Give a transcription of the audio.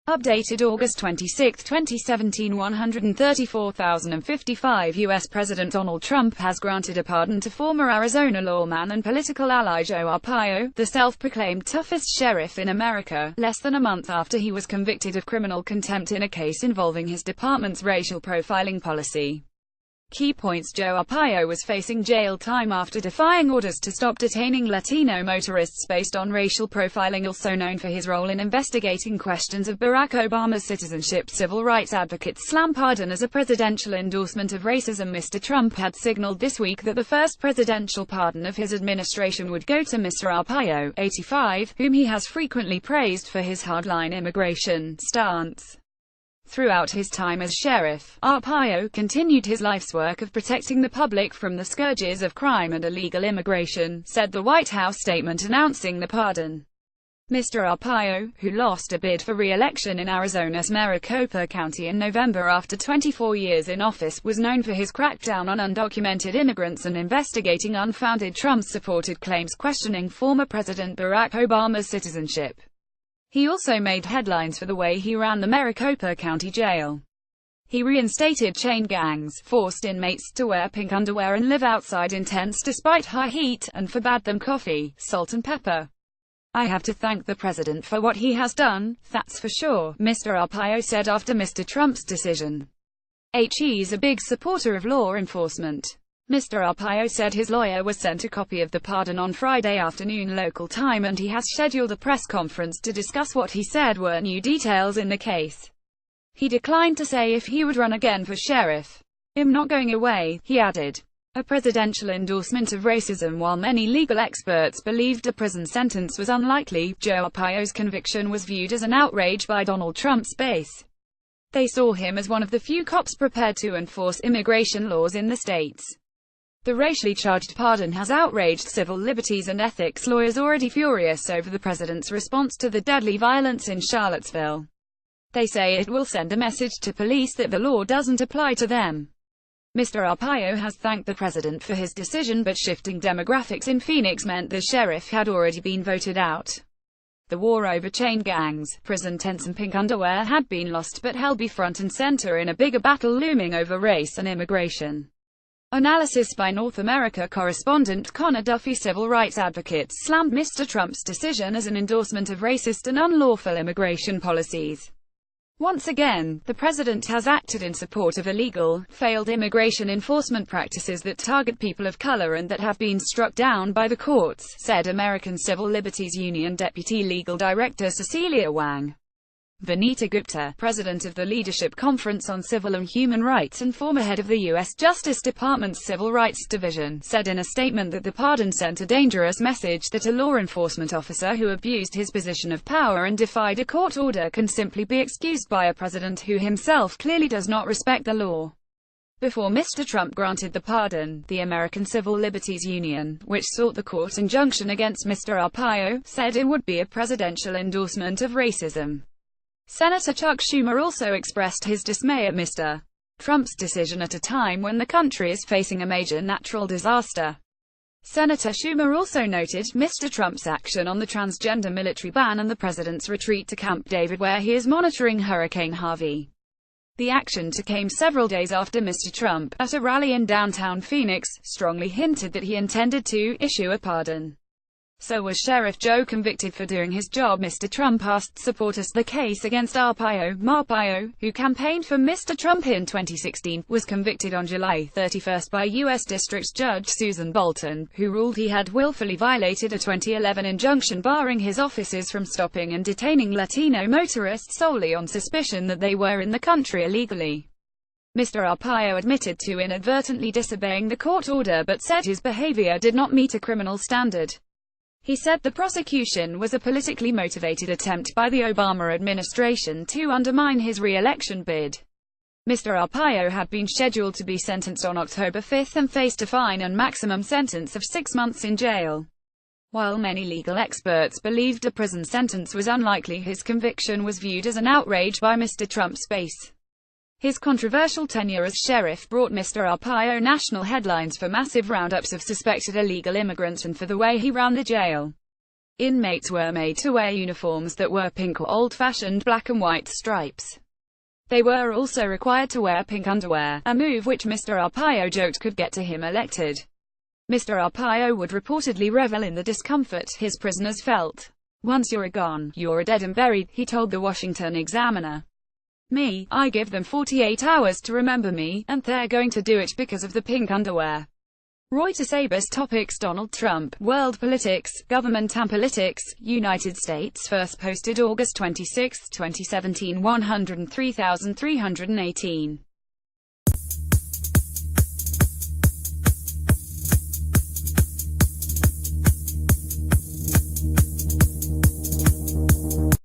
Updated August 26, 2017. 134,055 U.S. President Donald Trump has granted a pardon to former Arizona lawman and political ally Joe Arpaio, the self-proclaimed toughest sheriff in America, less than a month after he was convicted of criminal contempt in a case involving his department's racial profiling policy. Key points: Joe Arpaio was facing jail time after defying orders to stop detaining Latino motorists based on racial profiling, also known for his role in investigating questions of Barack Obama's citizenship. Civil rights advocates slam pardon as a presidential endorsement of racism. Mr. Trump had signaled this week that the first presidential pardon of his administration would go to Mr. Arpaio, 85, whom he has frequently praised for his hardline immigration stance. Throughout his time as sheriff, Arpaio continued his life's work of protecting the public from the scourges of crime and illegal immigration, said the White House statement announcing the pardon. Mr. Arpaio, who lost a bid for re-election in Arizona's Maricopa County in November after 24 years in office, was known for his crackdown on undocumented immigrants and investigating unfounded Trump-supported claims questioning former President Barack Obama's citizenship. He also made headlines for the way he ran the Maricopa County Jail. He reinstated chain gangs, forced inmates to wear pink underwear and live outside in tents despite high heat, and forbade them coffee, salt and pepper. "I have to thank the president for what he has done, that's for sure," Mr. Arpaio said after Mr. Trump's decision. He's a big supporter of law enforcement. Mr. Arpaio said his lawyer was sent a copy of the pardon on Friday afternoon local time, and he has scheduled a press conference to discuss what he said were new details in the case. He declined to say if he would run again for sheriff. "I'm not going away," he added. A presidential endorsement of racism. While many legal experts believed a prison sentence was unlikely, Joe Arpaio's conviction was viewed as an outrage by Donald Trump's base. They saw him as one of the few cops prepared to enforce immigration laws in the states. The racially charged pardon has outraged civil liberties and ethics lawyers already furious over the president's response to the deadly violence in Charlottesville. They say it will send a message to police that the law doesn't apply to them. Mr. Arpaio has thanked the president for his decision, but shifting demographics in Phoenix meant the sheriff had already been voted out. The war over chain gangs, prison tents and pink underwear had been lost, but he'll be front and center in a bigger battle looming over race and immigration. Analysis by North America correspondent Connor Duffy. Civil rights advocates slammed Mr. Trump's decision as an endorsement of racist and unlawful immigration policies. Once again, the president has acted in support of illegal, failed immigration enforcement practices that target people of color and that have been struck down by the courts, said American Civil Liberties Union Deputy Legal Director Cecilia Wang. Vanita Gupta, president of the Leadership Conference on Civil and Human Rights and former head of the U.S. Justice Department's Civil Rights Division, said in a statement that the pardon sent a dangerous message that a law enforcement officer who abused his position of power and defied a court order can simply be excused by a president who himself clearly does not respect the law. Before Mr. Trump granted the pardon, the American Civil Liberties Union, which sought the court injunction against Mr. Arpaio, said it would be a presidential endorsement of racism. Senator Chuck Schumer also expressed his dismay at Mr. Trump's decision at a time when the country is facing a major natural disaster. Senator Schumer also noted Mr. Trump's action on the transgender military ban and the president's retreat to Camp David, where he is monitoring Hurricane Harvey. The action came several days after Mr. Trump, at a rally in downtown Phoenix, strongly hinted that he intended to issue a pardon. So was Sheriff Joe convicted for doing his job? Mr. Trump asked supporters. The case against Arpaio, who campaigned for Mr. Trump in 2016, was convicted on July 31 by U.S. District Judge Susan Bolton, who ruled he had willfully violated a 2011 injunction barring his officers from stopping and detaining Latino motorists solely on suspicion that they were in the country illegally. Mr. Arpaio admitted to inadvertently disobeying the court order but said his behavior did not meet a criminal standard. He said the prosecution was a politically motivated attempt by the Obama administration to undermine his re-election bid. Mr. Arpaio had been scheduled to be sentenced on October 5 and faced a fine and maximum sentence of 6 months in jail. While many legal experts believed a prison sentence was unlikely, his conviction was viewed as an outrage by Mr. Trump's base. His controversial tenure as sheriff brought Mr. Arpaio national headlines for massive roundups of suspected illegal immigrants and for the way he ran the jail. Inmates were made to wear uniforms that were pink or old-fashioned black and white stripes. They were also required to wear pink underwear, a move which Mr. Arpaio joked could get to him elected. Mr. Arpaio would reportedly revel in the discomfort his prisoners felt. "Once you're gone, you're dead and buried," he told the Washington Examiner. "Me, I give them 48 hours to remember me, and they're going to do it because of the pink underwear." Reuters Abus Topics Donald Trump, World Politics, Government and Politics, United States. First posted August 26, 2017. 103,318.